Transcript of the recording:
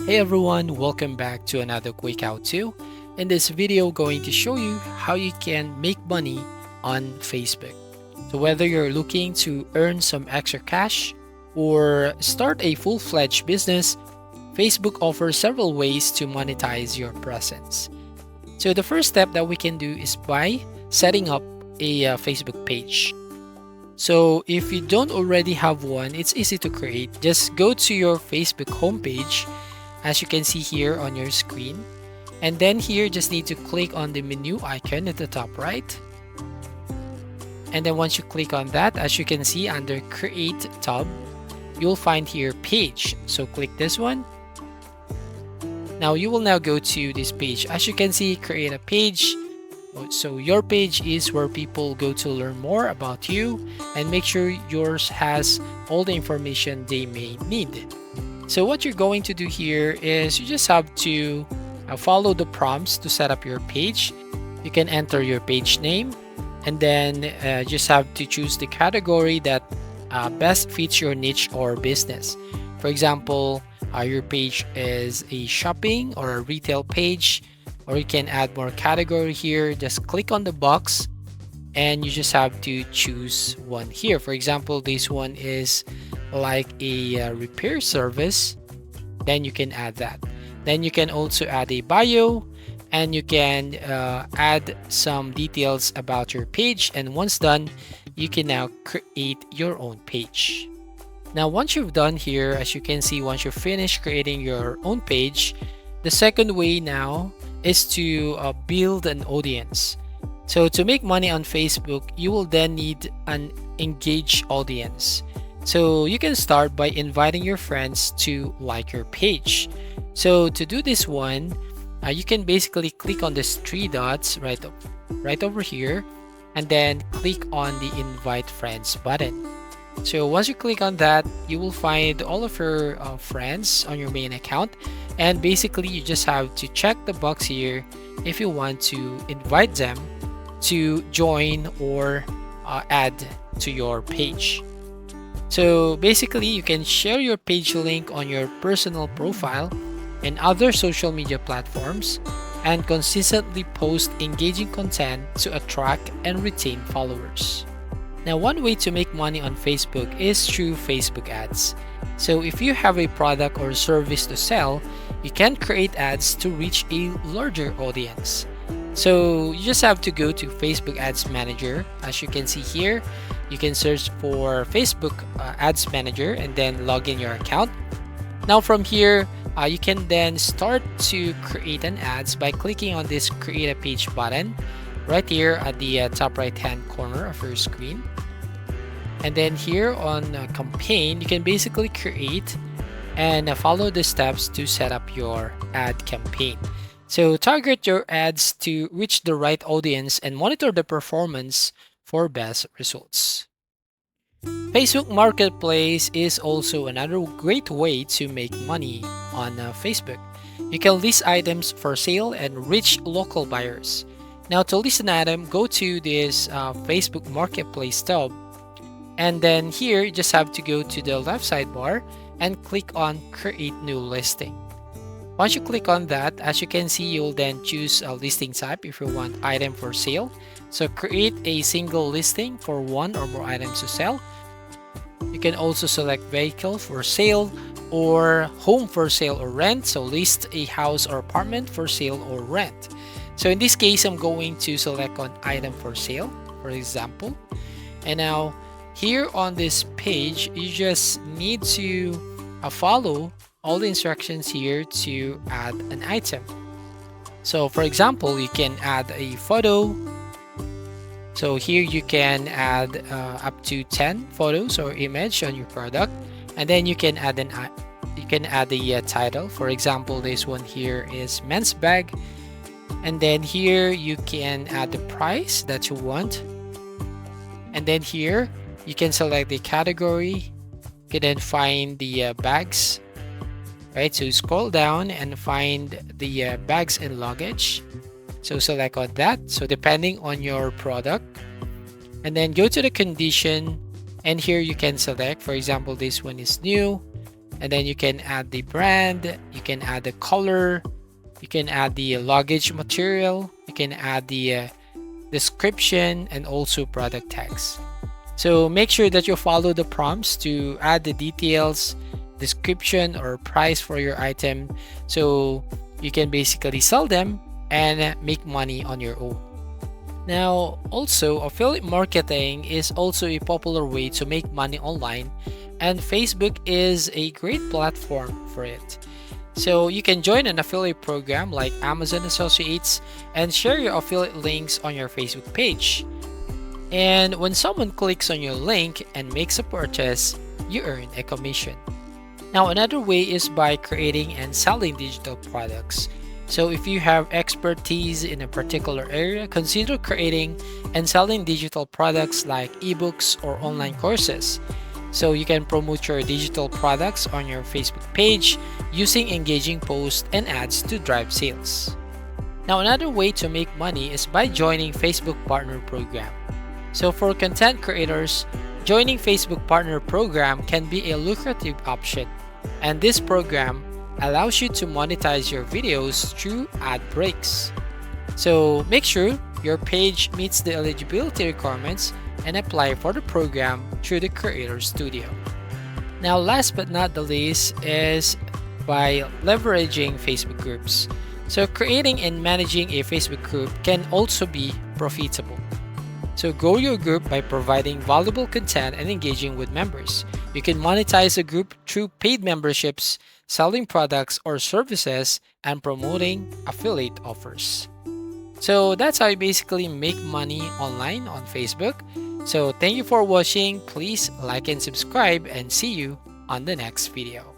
Hey everyone, welcome back to another quick how-to. In this video, going to show you how you can make money on Facebook. So whether you're looking to earn some extra cash or start a full-fledged business, Facebook offers several ways to monetize your presence. So the first step that we can do is by setting up a Facebook page. So if you don't already have one, it's easy to create. Just go to your Facebook homepage as you can see here on your screen. And then here, just need to click on the menu icon at the top right. And then once you click on that, as you can see under Create tab, you'll find here Page. So click this one. Now you will now go to this page. As you can see, create a page. So your page is where people go to learn more about you and make sure yours has all the information they may need. So what you're going to do here is you just have to follow the prompts to set up your page. You can enter your page name and then just have to choose the category that best fits your niche or business. For example, your page is a shopping or a retail page, or you can add more category here. Just click on the box and you just have to choose one here. For example, this one is like a repair service, then you can add that. Then you can also add a bio and you can add some details about your page, and once done, you can now create your own page. Now once you've done here, as you can see, once you're finished creating your own page, the second way now is to build an audience. So to make money on Facebook, you will then need an engaged audience. So you can start by inviting your friends to like your page. So to do this one, you can basically click on these three dots right over here, and then click on the invite friends button. So once you click on that, you will find all of your friends on your main account, and basically you just have to check the box here if you want to invite them to join or add to your page. So basically, you can share your page link on your personal profile and other social media platforms and consistently post engaging content to attract and retain followers. Now, one way to make money on Facebook is through Facebook ads. So if you have a product or service to sell, you can create ads to reach a larger audience. So you just have to go to Facebook Ads Manager. As you can see here, you can search for Facebook Ads Manager and then log in your account. Now from here, you can then start to create an ads by clicking on this Create a Page button right here at the top right hand corner of your screen. And then here on Campaign, you can basically create and follow the steps to set up your ad campaign. So target your ads to reach the right audience and monitor the performance for best results. Facebook Marketplace is also another great way to make money on Facebook. You can list items for sale and reach local buyers. Now to list an item, go to this Facebook Marketplace tab, and then here you just have to go to the left sidebar and click on Create New Listing. Once you click on that, as you can see, you'll then choose a listing type if you want item for sale. So create a single listing for one or more items to sell. You can also select vehicle for sale or home for sale or rent. So list a house or apartment for sale or rent. So in this case, I'm going to select on item for sale, for example. And now here on this page, you just need to follow all the instructions here to add an item. So for example, you can add a photo. So here you can add up to 10 photos or image on your product, and then you can add a title. For example, this one here is men's bag, and then here you can add the price that you want, and then here you can select the category. You can then find the bags. Right, so scroll down and find the bags and luggage. So select on that. So depending on your product, and then go to the condition, and here you can select. For example, this one is new. and then you can add the brand, you can add the color, you can add the luggage material, you can add the description, and also product tags. So make sure that you follow the prompts to add the details, description, or price for your item, so you can basically sell them and make money on your own. Now, also, affiliate marketing is also a popular way to make money online, and Facebook is a great platform for it. So you can join an affiliate program like Amazon Associates and share your affiliate links on your Facebook page. And when someone clicks on your link and makes a purchase, you earn a commission. Now, another way is by creating and selling digital products. So if you have expertise in a particular area, consider creating and selling digital products like ebooks or online courses. So you can promote your digital products on your Facebook page using engaging posts and ads to drive sales. Now, another way to make money is by joining Facebook Partner Program. So for content creators, joining Facebook Partner Program can be a lucrative option, and this program allows you to monetize your videos through ad breaks. So make sure your page meets the eligibility requirements and apply for the program through the Creator Studio. Now, last but not the least is by leveraging Facebook groups. So creating and managing a Facebook group can also be profitable. So grow your group by providing valuable content and engaging with members. You can monetize a group through paid memberships, selling products or services, and promoting affiliate offers. So that's how you basically make money online on Facebook. So thank you for watching. Please like and subscribe, and see you on the next video.